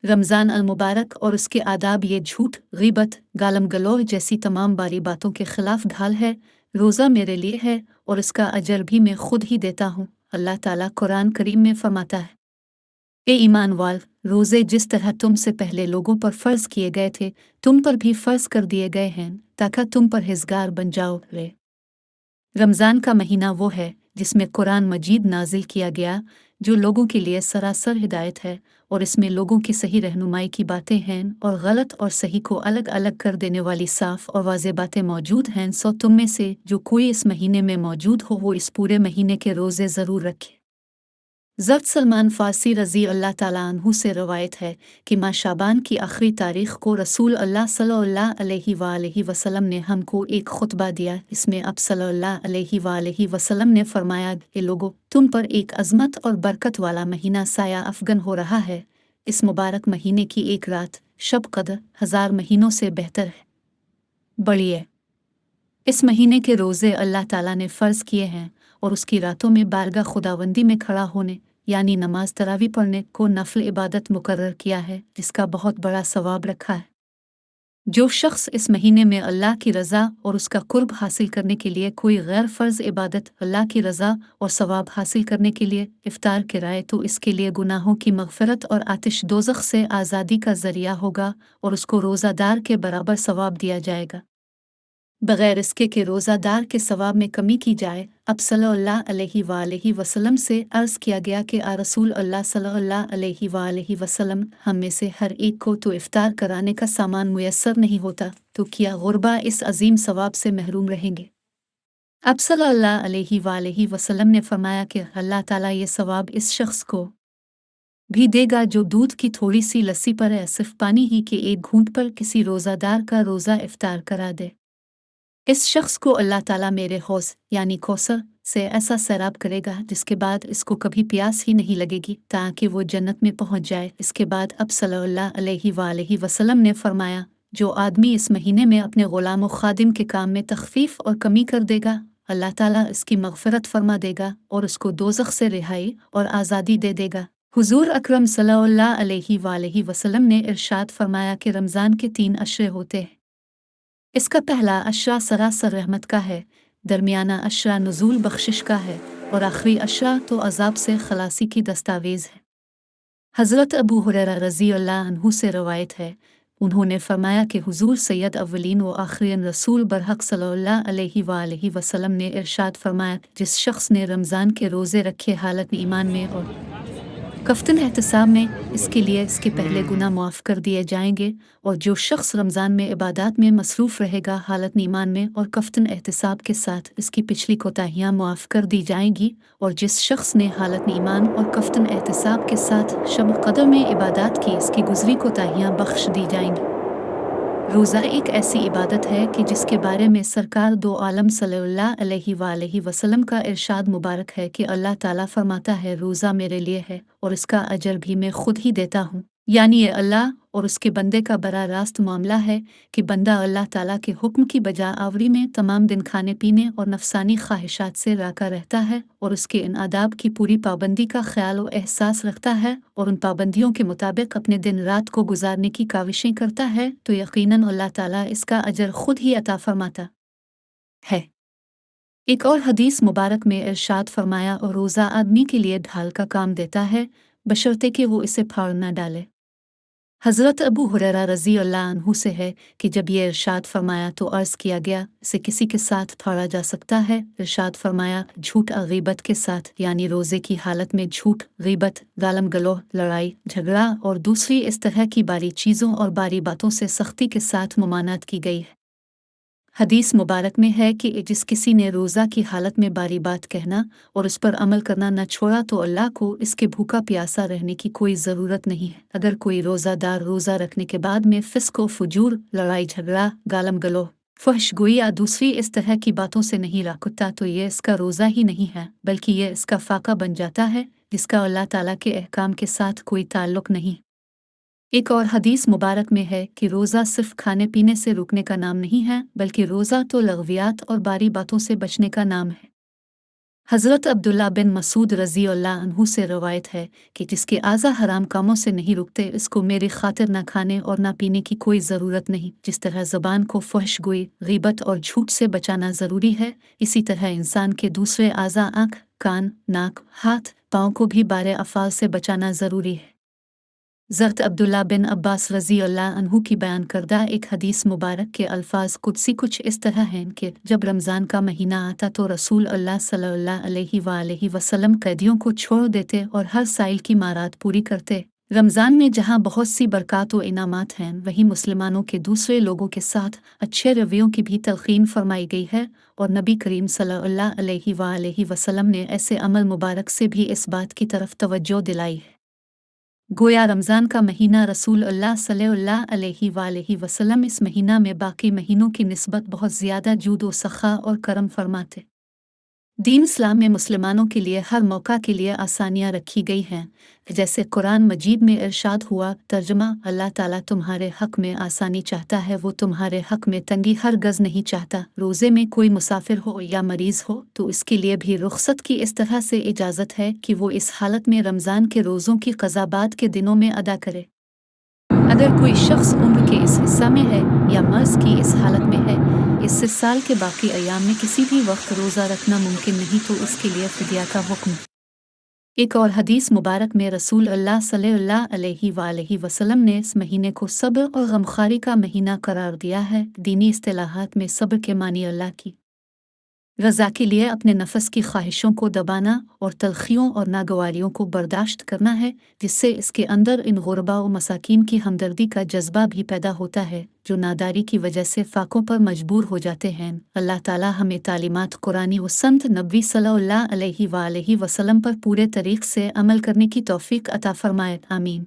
रमज़ान अल मुबारक और उसके आदाब ये झूठ, ग़ीबत, गालम गलौह जैसी तमाम बारी बातों के ख़िलाफ़ ढाल है। रोज़ा मेरे लिए है और इसका अजर भी मैं खुद ही देता हूँ। अल्लाह ताला कुरान करीम में फरमाता है, ए ईमान वाल, रोज़े जिस तरह तुमसे पहले लोगों पर फ़र्ज़ किए गए थे, तुम पर भी फ़र्ज़ कर दिए गए हैं, ताकि तुम परहेज़गार बन जाओ। रमज़ान का महीना वो है जिसमें कुरान मजीद नाजिल किया गया, जो लोगों के लिए सरासर हिदायत है, और इसमें लोगों की सही रहनुमाई की बातें हैं और गलत और सही को अलग अलग कर देने वाली साफ और वाज़ेह बातें मौजूद हैं। सो तुम में से जो कोई इस महीने में मौजूद हो वो इस पूरे महीने के रोज़े ज़रूर रखे। ज़ब्त सलमान फ़ारसी रज़ी अल्लाह ताला अन्हु से रवायत है कि माह शाबान की आखिरी तारीख़ को रसूल अल्लाह सल्लल्लाहु अलैहि वसल्लम ने हमको एक खुतबा दिया। इसमें अब सल्लल्लाहु अलैहि वसल्लम ने फरमाया कि लोगों, तुम पर एक अज़मत और बरकत वाला महीना साया अफ़गन हो रहा है। इस मुबारक महीने की एक रात शब कद्र 1000 महीनों से बेहतर है। बढ़िए, इस महीने के रोज़े अल्लाह ताला ने फ़र्ज़ किए हैं और उसकी रातों में बारगाह खुदावंदी में खड़ा होने यानी नमाज तरावी पढ़ने को नफल इबादत मुकर्रर किया है, जिसका बहुत बड़ा सवाब रखा है। जो शख्स इस महीने में अल्लाह की रज़ा और उसका कुर्ब हासिल करने के लिए कोई गैर फ़र्ज़ इबादत अल्लाह की रज़ा और सवाब हासिल करने के लिए इफ्तार कराए तो इसके लिए गुनाहों की मग़फ़िरत और आतिश दोज़ख से आज़ादी का ज़रिया होगा और उसको रोज़ादार के बराबर सवाब दिया जाएगा, बग़ैर इसके कि रोज़ादार के सवाब में कमी की जाए। अब सल्लल्लाहु अलैहि वसल्लम से अर्ज़ किया गया कि आ रसूल अल्लाह सल्लल्लाहु अलैहि वसल्लम, हम में से हर एक को तो इफ्तार कराने का सामान मुयस्सर नहीं होता, तो क्या गुरबा इस अजीम सवाब से महरूम रहेंगे? अब सल्लल्लाहु अलैहि वसल्लम ने फरमाया कि अल्लाह ताला ये सवाब इस शख्स को भी देगा जो दूध की थोड़ी सी लस्सी पर सिर्फ पानी ही के एक घूंट पर किसी रोज़ादार का रोज़ा इफ्तार करा दे। इस शख्स को अल्लाह ताला मेरे हौज़ यानी कौसर से ऐसा सैराब करेगा जिसके बाद इसको कभी प्यास ही नहीं लगेगी, ताकि वो जन्नत में पहुंच जाए। इसके बाद अब सल्लल्लाहु अलैहि वसल्लम ने फरमाया, जो आदमी इस महीने में अपने ग़ुलाम व खादिम के काम में तख़फ़ीफ़ और कमी कर देगा, अल्लाह ताला इसकी मग़फ़िरत फरमा देगा और उसको दोज़ख से रिहाई और आज़ादी दे देगा। हुज़ूर अकरम सल्लल्लाहु अलैहि वसल्लम ने इरशाद फरमाया कि रमज़ान के 3 अशरे होते हैं। इसका पहला अशरा सरासर रहमत का है, दरमियाना अशरा नुज़ूल बख्शिश का है और आखिरी अशरा तो अज़ाब से खलासी की दस्तावेज़ है। हज़रत अबू हुरैरा रज़ी अल्लाह अन्हु से रवायत है, उन्होंने फरमाया कि हुज़ूर सैयद अव्वलीन व आखिरीन रसूल बरहक सल्लल्लाहु अलैहि वसल्लम ने इरशाद फरमाया, जिस शख्स ने रमज़ान के रोज़े रखे हालत ईमान में और कफ्तन एहतिसाब में, इसके लिए इसके पहले गुनाह मुआफ़ कर दिए जाएंगे। और जो शख्स रमज़ान में इबादत में मसरूफ़ रहेगा हालत ईमान में और कफ्तन एहतिसाब के साथ, इसकी पिछली कोताहियाँ मुआफ़ कर दी जाएंगी। और जिस शख्स ने हालत ईमान और कफ्तन एहतिसाब के साथ शब कद्र में इबादत की, इसकी गुज़री कोताहियाँ बख्श दी जाएंगी। रोज़ा एक ऐसी इबादत है कि जिसके बारे में सरकार दो आलम सल्लल्लाहु अलैहि वसल्लम का इरशाद मुबारक है कि अल्लाह ताला फरमाता है, रोज़ा मेरे लिए है और इसका अजर भी मैं खुद ही देता हूँ। यानी ये अल्लाह और उसके बंदे का बड़ा रास्त मामला है कि बंदा अल्लाह ताला के हुक्म की बजा आवरी में तमाम दिन खाने पीने और नफसानी ख्वाहिशात से राका रहता है और उसके इन आदाब की पूरी पाबंदी का ख्याल और एहसास रखता है और उन पाबंदियों के मुताबिक अपने दिन रात को गुजारने की काविशें करता है, तो यकीनन अल्लाह ताला इसका अजर खुद ही अता फरमाता है। एक और हदीस मुबारक में इरशाद फरमाया, और रोज़ा आदमी के लिए ढाल का काम देता है, बशर्ते कि वो इसे फाड़ न डाले। हज़रत अबू हुरैरा रज़ी अल्लाह अन्हु से है कि जब ये इरशाद फरमाया तो अर्ज़ किया गया, इसे किसी के साथ फाड़ा जा सकता है? इरशाद फरमाया, झूठ ग़ीबत के साथ, यानी रोज़े की हालत में झूठ, ग़ीबत, गालम गलोह, लड़ाई झगड़ा और दूसरी इस तरह की बारी चीज़ों और बारी बातों से सख्ती के साथ ममानत की गई है। हदीस मुबारक में है कि जिस किसी ने रोज़ा की हालत में बारी बात कहना और उस पर अमल करना न छोड़ा तो अल्लाह को इसके भूखा प्यासा रहने की कोई ज़रूरत नहीं है। अगर कोई रोज़ादार रोज़ा रखने के बाद में फ़िस्क व फुजूर, लड़ाई झगड़ा, गालम गलोह, फहशगोई या दूसरी इस तरह की बातों से नहीं राकुता, तो ये इसका रोज़ा ही नहीं है, बल्कि ये इसका फ़ाका बन जाता है जिसका अल्लाह ताला के अहकाम के साथ कोई ताल्लुक़ नहीं। एक और हदीस मुबारक में है कि रोज़ा सिर्फ खाने पीने से रुकने का नाम नहीं है, बल्कि रोज़ा तो लग़वियात और बारी बातों से बचने का नाम है। हज़रत अब्दुल्ला बिन मसूद रज़ी अल्लाह अन्हु से रवायत है कि जिसके आज़ा हराम कामों से नहीं रुकते, इसको मेरी खातिर न खाने और न पीने की कोई ज़रूरत नहीं। जिस तरह ज़बान को फहशगोई, ग़ीबत और झूठ से बचाना ज़रूरी है, इसी तरह इंसान के दूसरे आज़ा आँख, कान, नाक, हाथ, पाँव को भी बारे अफ़ाल से बचाना ज़रूरी है। ज़रत अब्दुल्ला बिन अब्बास रज़ी अल्लाह अन्हु की बयान करदा एक हदीस मुबारक के अल्फाज कुदसी कुछ इस तरह हैं कि जब रमज़ान का महीना आता तो रसूल अल्लाह सल्लल्लाहु अलैहि वसल्लम कैदियों को छोड़ देते और हर साइल की मारात पूरी करते। रमज़ान में जहाँ बहुत सी बरक़ात व इनामात हैं, वहीं मुसलमानों के दूसरे लोगों के साथ अच्छे रवैयों की भी तलक़ीन फरमाई गई है, और नबी करीम सल्लल्लाहु अलैहि वसल्लम ने ऐसे अमल मुबारक से भी इस बात की तरफ तवज्जो दिलाई है। गोया रमज़ान का महीना रसूल अल्लाह सल्लल्लाहु अलैहि वसल्लम इस महीना में बाकी महीनों की निस्बत बहुत ज़्यादा जूद व सखा और करम फरमाते। दीन इस्लाम में मुसलमानों के लिए हर मौका के लिए आसानियाँ रखी गई हैं, जैसे कुरान मजीद में इरशाद हुआ, तर्जमा, अल्लाह ताला तुम्हारे हक़ में आसानी चाहता है, वो तुम्हारे हक़ में तंगी हरगज़ नहीं चाहता। रोज़े में कोई मुसाफिर हो या मरीज़ हो तो इसके लिए भी रुख्सत की इस तरह से इजाज़त है कि वो इस हालत में रमज़ान के रोज़ों की क़ज़ा बाद के दिनों में अदा करे। अगर कोई शख्स उम्र के इस हिस्सा में है या मर्ज़ की इस हालत में है, इससे साल के बाकी अयाम में किसी भी वक्त रोज़ा रखना मुमकिन नहीं, तो उसके लिए फ़िदिया का हुक्म। एक और हदीस मुबारक में रसूल अल्लाह सल्लल्लाहु अलैहि वसल्लम ने इस महीने को सब्र और गमखारी का महीना करार दिया है। दीनी इस्तिलाहात में सब्र के मानी अल्लाह की रज़ा के लिए अपने नफ्स की ख्वाहिशों को दबाना और तलखियों और नागवारियों को बर्दाश्त करना है, जिससे इसके अंदर इन गुरबा व मसाकीन की हमदर्दी का जज्बा भी पैदा होता है, जो नादारी की वजह से फाकों पर मजबूर हो जाते हैं। अल्लाह ताला हमें तालीमात कुरानी व संत नबी सल्लल्लाहु अलैहि वसल्लम पर पूरे तरीक़ से अमल करने की तौफ़ीक़ अता फ़रमाए। आमीन।